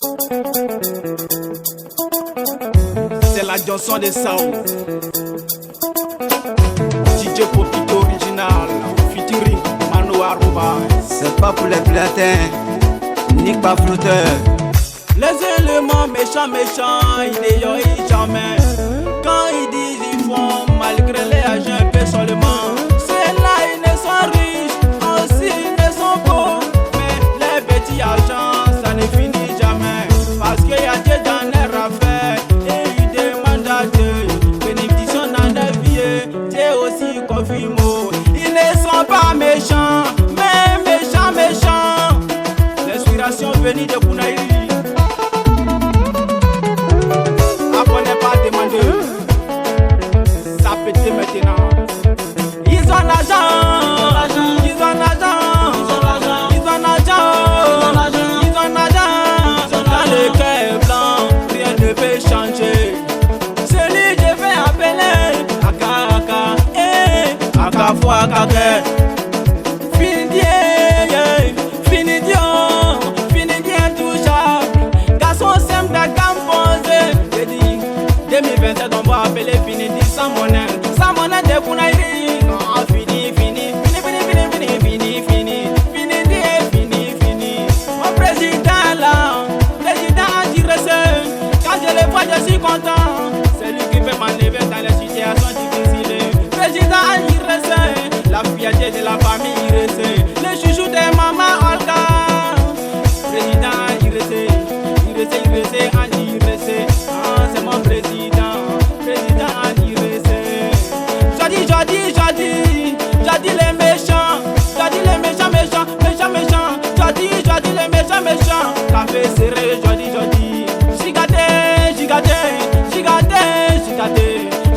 C'est la chanson de Sao. DJ Popito original, featuring Mano Aruba. C'est pas pour les platins, ni pas flotteur. Les éléments méchants, ils n'ayant jamais. Quand ils disent ils font, malgré les agents, un peu seulement. C'est là ils ne sont riches, aussi ils ne sont beaux. Mais les petits agents, ça ne finit jamais. Parce qu'il y a Dieu dans les affaires, et ils demandent à Dieu. Bénédiction dans la vie, Dieu aussi confirme. Ils ne sont pas méchants, mais méchants. L'inspiration venue de Kounaïri. Ça pète maintenant. Ils ont l'argent, ils ont l'argent, ils ont l'argent. Dans le cœur blanc, rien ne peut changer. Celui que je vais appeler Aka fois Kake. Fini touchable. Garçon sème de composer. J'ai dit 2027 on va appeler fini sans monnaie. Sans monnaie de Kounaïri. Non, fini. Mon président là, président Andirese. Quand je le vois je suis content. C'est lui qui peut m'enlever dans les situations difficiles. Président Andirese, la fierté de la famille Irese. Le chouchou de maman Olga. Président Irese, Andirese. Ah, c'est mon président Andirese. Jodi les méchants. Jodi les méchants. Jodi les méchants. Café serré, jodi.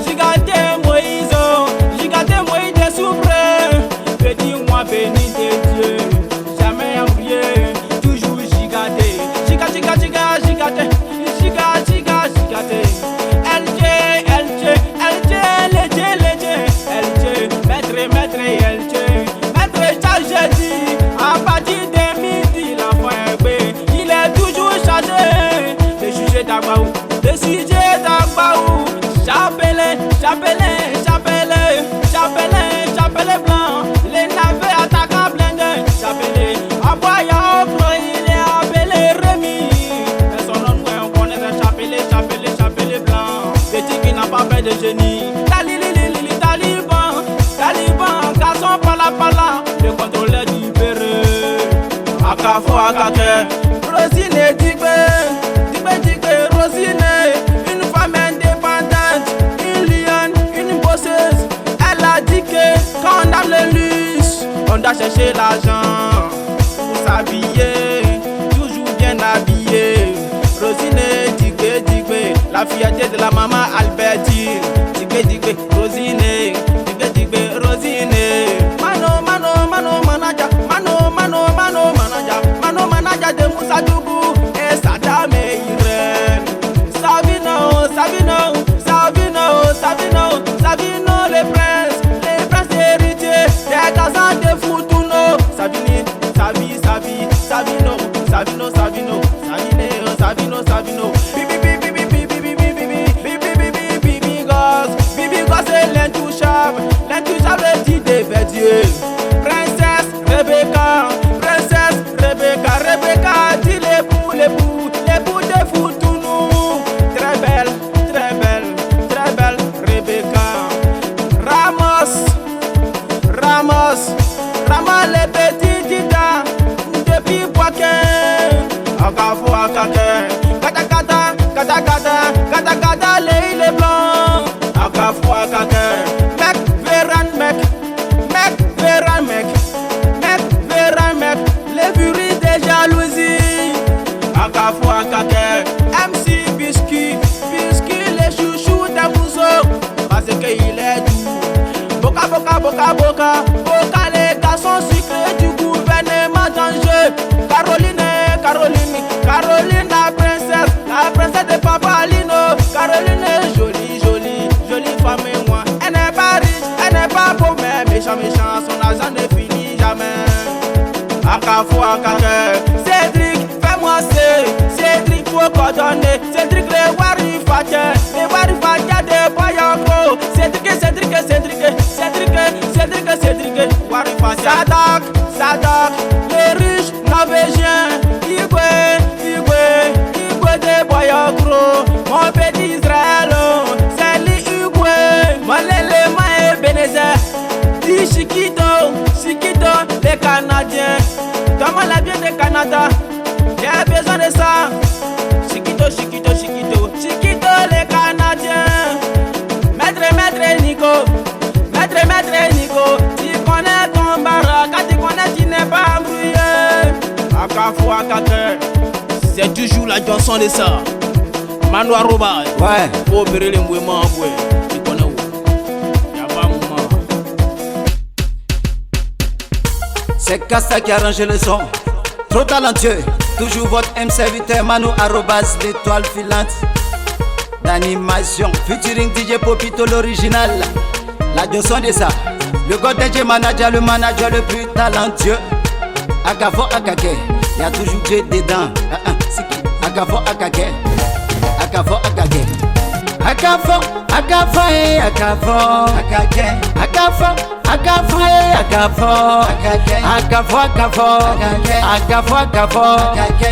Gigate Moïse souverain. Petit-moi béni de Dieu. Jamais embrouillé, toujours gigate. Maître chargé dit, à partir de midi, l'enfant est bé. Il est toujours chargé. Le sujet d'Agbaou. Chapelle blanc. Les navets attaquant blindés. Chapelle. Aboya Okro, il est appelé Rémi. Mais son nom, on connaît Chapelle blanc. Petit qui n'a pas fait de génie. Taliban, garçon pala, le contrôleur du Péreux. Akafo Akake, Rosine Digbe, Rosine, une femme indépendante, une lionne, une bosseuse. Elle a dit que quand on a le luxe, on doit chercher l'argent pour s'habiller, toujours bien habillé. Rosine Digbe, la fierté de la maman Albertine. Digbe, Rosine. Manaja de Moussa Dougou et Sadam Irène. Savino, les princes héritiers des Gazans de Foutouno. Savino. Bibi Goss est l'intouchable dit de Verdier. Princesse Rebecca, dit l'époux de Foutounou. Très belle, Rebecca. Ramos, les petits titans depuis Boaké. Akafo Akake, Kata, les blancs. Akafo Akake, mec, les furies de jalousie. Akafo Akake, MC Biscuit, les chouchous de Mousso. Parce qu'il est doux. Boca, les garçons sucrés du gouvernement d'Angers. Caroline, la princesse de Papa Lino. Caroline est jolie femme et moi. Elle n'est pas riche, elle n'est pas pauvre, mais méchant, son argent ne finit jamais. Akafo Akake, Cédric, fais-moi Cédric. faut coordonner. Cédric les Warifatiens, des Boyoko. Cédric, Warifatiens. Sadak, les riches norvégiens. Igwe des Boyoko. Mon petit Israël, c'est l'Igwe. Malele Mae Benezer. Dis Chiquito, les Canadiens. Comment la vie des Canada? J'ai besoin de ça. Chiquito, les Canadiens. Maître Nico. Tu connais ton barra, quand tu connais, tu n'es pas embrouillé. Akafo Akake, c'est toujours la chanson de ça. Mano Aroba, Ouais. faut opérer les mouvements, tu connais où? Y'a pas moment. C'est Casta qui a arrangé le son. Trop talentueux. Toujours votre M serviteur Manu arrobas l'étoile filante d'animation. Featuring DJ Popito l'original. La chanson de ça. Le God DJ manager, le manager le plus talentueux. Akafo Akake. Y'a toujours Dieu dedans. C'est qui? Akafo Akake. Akafo Akake. Akafo Akake.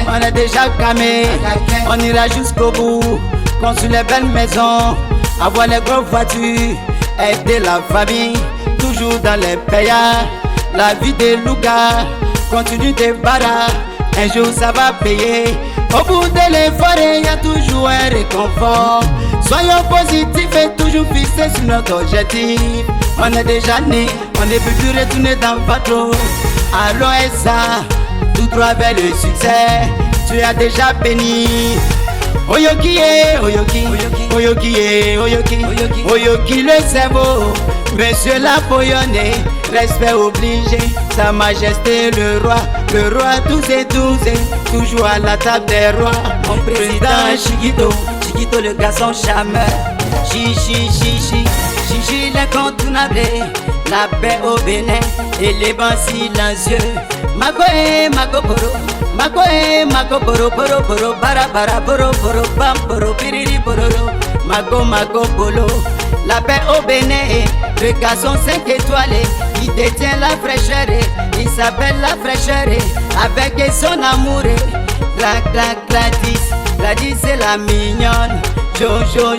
On est déjà camé. On ira jusqu'au bout. Construire les belles maisons, avoir les grosses voitures, aider la famille, toujours dans les pays. La vie des lougas, continue de barra. Un jour ça va payer. Au bout de l'effort, il y a toujours un réconfort. Soyons positifs et toujours fixés sur notre objectif. On est déjà né, on ne peut plus retourner dans le bateau. Allons et ça, tout droit vers le succès. Tu as déjà béni. Oyoki, le cerveau. Monsieur Napoléonais, respect obligé. Sa Majesté le roi tous et toujours à la table des rois. Mon président Chiquito le garçon charmeur. Chichi l'incontournable, la paix au Bénin et les bancs silencieux. Mago poro bara poro bam poro piriri pororo. Mago polo. La paix au Bénin, le garçon 5 étoiles, il détient la fraîcheur, il s'appelle la fraîcheur, avec son amour. Gladys c'est la mignonne. Jojo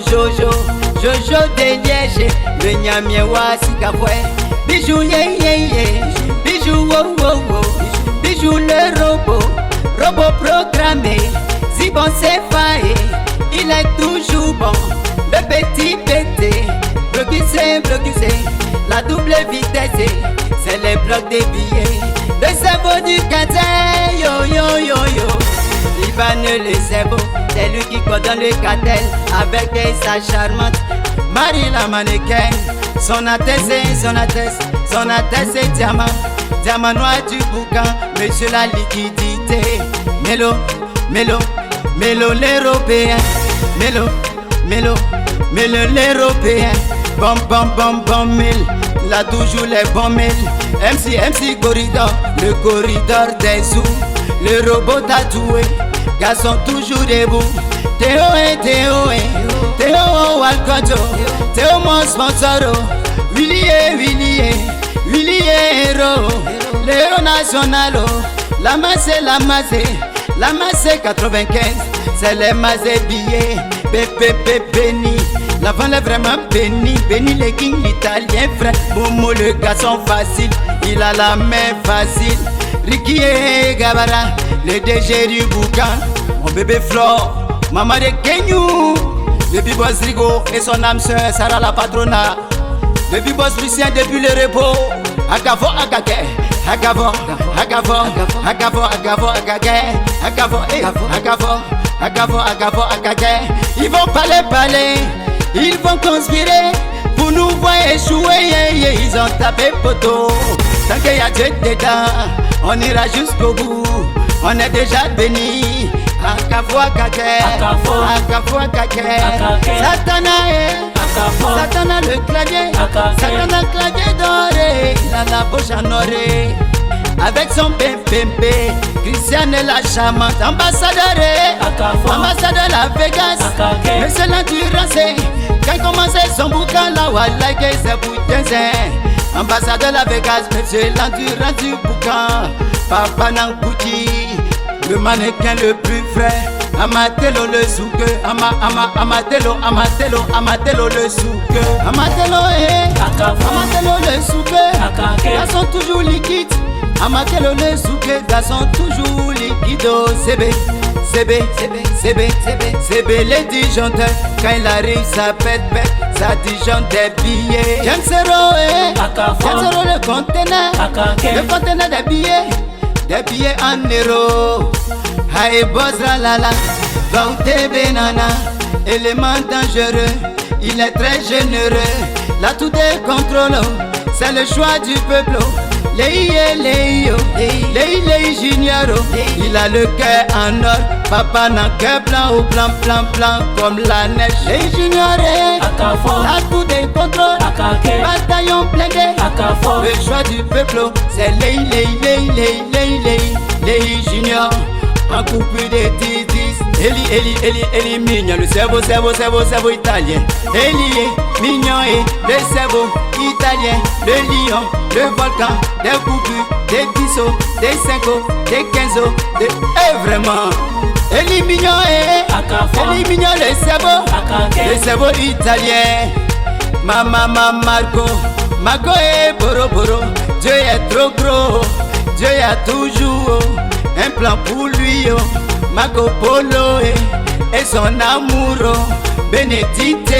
de Liège, le Nyamiewa Sikafoué. Bijou bijou bijou le robot programmé. Zibon c'est faillé, il est toujours bon. Le petit pété, bloqué, la double vitesse, c'est les blocs des billets. Le cerveau du cartel, yo. Liban le cerveau, c'est lui qui coordonne le cartel avec sa charmante Marie la mannequin. Son atteste c'est diamant noir du boucan, monsieur la liquidité. Mélo l'européen, Mélo l'européen. Bom mille, là toujours les bons mille. MC corridor, le corridor des sous. Le robot tatoué, garçon toujours debout. Théo Alcojo, Théo mon sponsor. Willy héros, l'héros national. La masse 95, c'est les massés billets. Béni, l'avant est vraiment béni les kings italiens frère. Momo le garçon facile, il a la main facile. Ricky et Gabara, le DG du boucan. Mon bébé Flore, maman de Kenyou. Le big-boss Rigo et son âme sœur Sarah la patrona. Le big-boss Lucien depuis le repos. Akafo Akake. Ils vont parler, ils vont conspirer pour nous voir échouer. Ils ont tapé poteau. Tant qu'il y a Dieu dedans, on ira jusqu'au bout. On est déjà béni. Akafo Akake. Satana le clavier, Satana clavier doré, il a la bouche en oré. Avec son pempé, Christian Chanel la charmante, ambassadeur, ambassadeur la Vegas, monsieur l'endurance, quand il commençait son boucan là, voilà que c'est pour ambassadeur la Vegas, monsieur l'endurance du boucan, Papa Nangouti, le mannequin le plus frais, Amatelo le souke, Amatelo le souke, Amatelo le souke, garçon toujours liquide, Amatelo le souke, garçon toujours liquide, CB les disjoncteurs, quand il arrive ça pète, ça disjoncte des billets. J'aime Zero le conteneur des billets en euros. Aïe boss la Vaouté Benana, élément dangereux, il est très généreux. Là tout est contrôlé, c'est le choix du peuple. Lei Junior, il a le cœur en or. Papa n'a cœur blanc ou blanc comme la neige. Lei Junior, là tout est contrôlé, bataillon blindé. Le choix du peuple, c'est Lei Junior. Un couple de titis, Eli mignon, le cerveau italien. Eli mignon et le cerveau italien. Le lion, le volcan, des coupures, des 10 os, des 5 os, des 15 os, vraiment. Eli mignon le cerveau italien. Marco et Boro, Dieu est trop gros, Dieu a toujours un plan pour lui, Marco Polo et son amour, Bénédicte,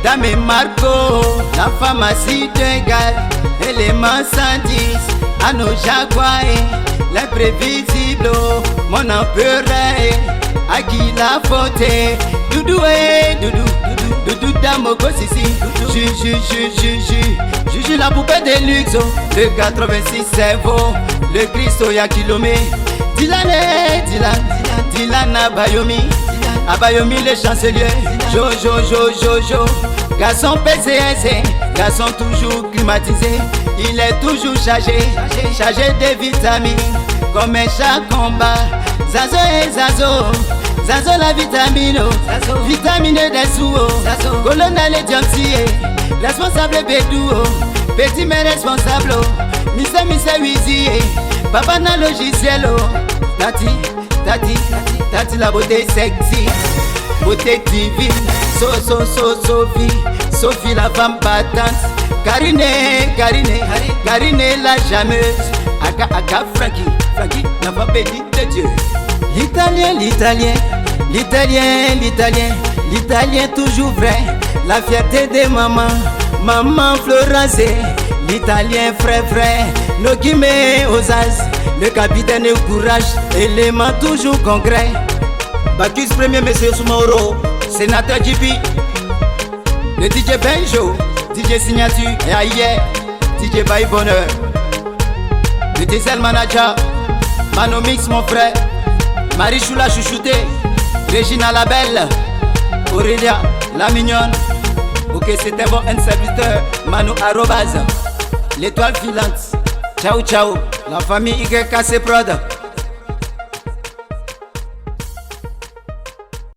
Dame Marco, la pharmacie de Galles, élément 110, à nos jaguars, l'imprévisible, mon empereur, à qui la faute, Doudou Damoko Sissi, Juju la poupée de luxe, le 86 cerveau, le Christo Yakilomé, Dylan Abayomi le chancelier, Jojo, garçon PCS, garçon toujours climatisé, il est toujours chargé de vitamines, comme un chat combat, Zazo la vitamine, vitamine des sous, colonel et Diamsier, responsable Bédou, petit mais responsable, Missa Wizi, papa na logiciel, Tati la beauté sexy, beauté divine, Sophie la femme battante, Karine la jameuse, Aka Frankie la femme bénite de Dieu. L'italien toujours vrai, la fierté de maman Florence, l'italien frère, Nogime Ozaz, le capitaine courage, élément toujours concret. Bacchus premier monsieur Soumoro, sénateur JP, le DJ Benjo, DJ Signature et ailleurs, DJ Baye Bonheur, le diesel manager, Mano Mix mon frère, Marichou la chouchoutée, Regina la belle, Aurélia la mignonne. Ok, c'était bon, un serviteur, Manu Arobaz, l'étoile filante. Ciao, la famille YKC Prod.